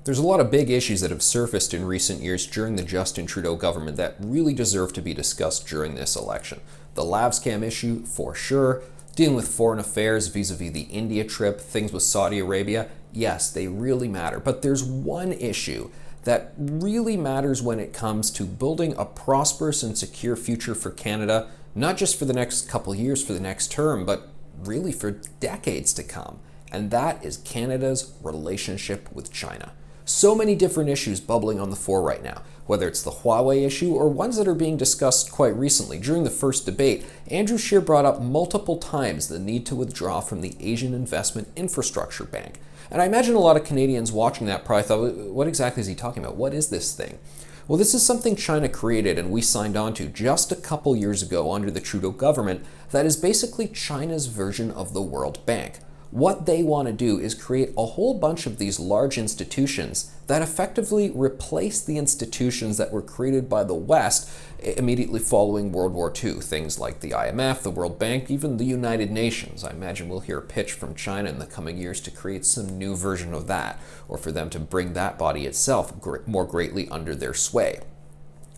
There's a lot of big issues that have surfaced in recent years during the Justin Trudeau government that really deserve to be discussed during this election. The lab scam issue, for sure. Dealing with foreign affairs vis-a-vis the India trip, things with Saudi Arabia, yes, they really matter. But there's one issue that really matters when it comes to building a prosperous and secure future for Canada, not just for the next couple years, for the next term, but really for decades to come. And that is Canada's relationship with China. So many different issues bubbling on the fore right now, whether it's the Huawei issue or ones that are being discussed quite recently. During the first debate, Andrew Scheer brought up multiple times the need to withdraw from the Asian Investment Infrastructure Bank. And I imagine a lot of Canadians watching that probably thought, what exactly is he talking about? What is this thing? Well, this is something China created and we signed on to just a couple years ago under the Trudeau government that is basically China's version of the World Bank. What they want to do is create a whole bunch of these large institutions that effectively replace the institutions that were created by the West immediately following World War II. Things like the IMF, the World Bank, even the United Nations. I imagine we'll hear a pitch from China in the coming years to create some new version of that, or for them to bring that body itself more greatly under their sway.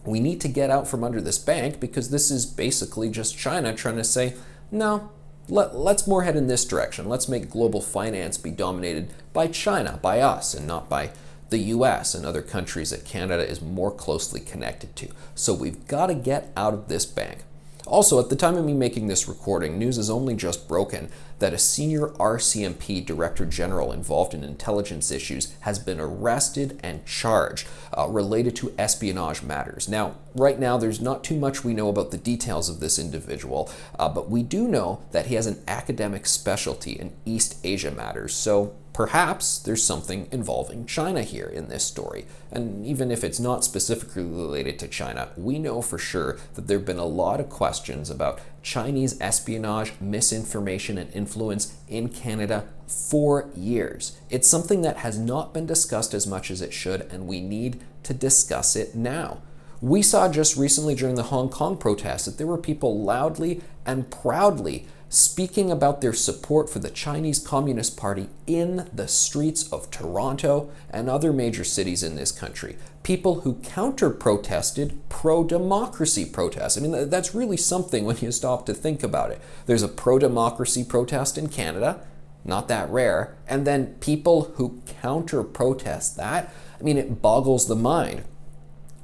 We need to get out from under this bank because this is basically just China trying to say, no, let's more head in this direction. Let's make global finance be dominated by China, by us, and not by the US and other countries that Canada is more closely connected to. So we've got to get out of this bank. Also, at the time of me making this recording, news has only just broken that a senior RCMP Director General involved in intelligence issues has been arrested and charged related to espionage matters. Now, right now, there's not too much we know about the details of this individual, but we do know that he has an academic specialty in East Asia matters. So perhaps there's something involving China here in this story. And even if it's not specifically related to China, we know for sure that there have been a lot of questions about Chinese espionage, misinformation, and influence in Canada for years. It's something that has not been discussed as much as it should, and we need to discuss it now. We saw just recently during the Hong Kong protests that there were people loudly and proudly speaking about their support for the Chinese Communist Party in the streets of Toronto and other major cities in this country. People who counter-protested pro-democracy protests. I mean, that's really something when you stop to think about it. There's a pro-democracy protest in Canada, not that rare, and then people who counter-protest that, I mean, it boggles the mind.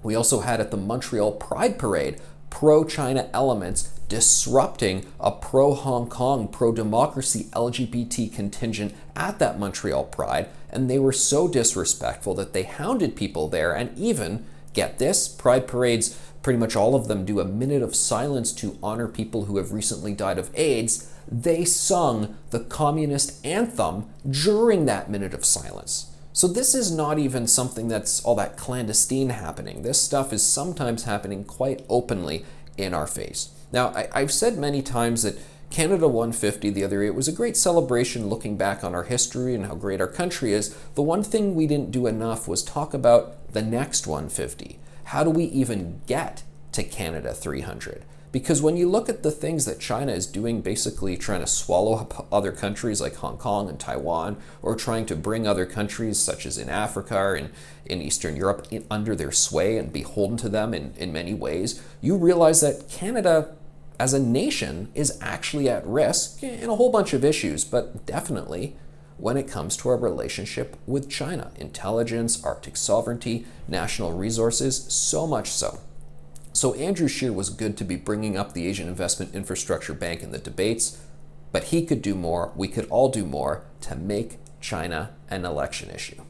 We also had at the Montreal Pride Parade pro-China elements disrupting a pro-Hong Kong, pro-democracy LGBT contingent at that Montreal Pride, and they were so disrespectful that they hounded people there, and even, get this, Pride parades, pretty much all of them do a minute of silence to honor people who have recently died of AIDS. They sung the communist anthem during that minute of silence. So this is not even something that's all that clandestine happening. This stuff is sometimes happening quite openly in our face. Now, I've said many times that Canada 150 the other year, it was a great celebration looking back on our history and how great our country is. The one thing we didn't do enough was talk about the next 150. How do we even get to Canada 300? Because when you look at the things that China is doing, basically trying to swallow up other countries like Hong Kong and Taiwan, or trying to bring other countries such as in Africa or in Eastern Europe under their sway and beholden to them in many ways, you realize that Canada as a nation is actually at risk in a whole bunch of issues, but definitely when it comes to our relationship with China. Intelligence, Arctic sovereignty, national resources, so much so. So Andrew Scheer was good to be bringing up the Asian Investment Infrastructure Bank in the debates, but he could do more, we could all do more to make China an election issue.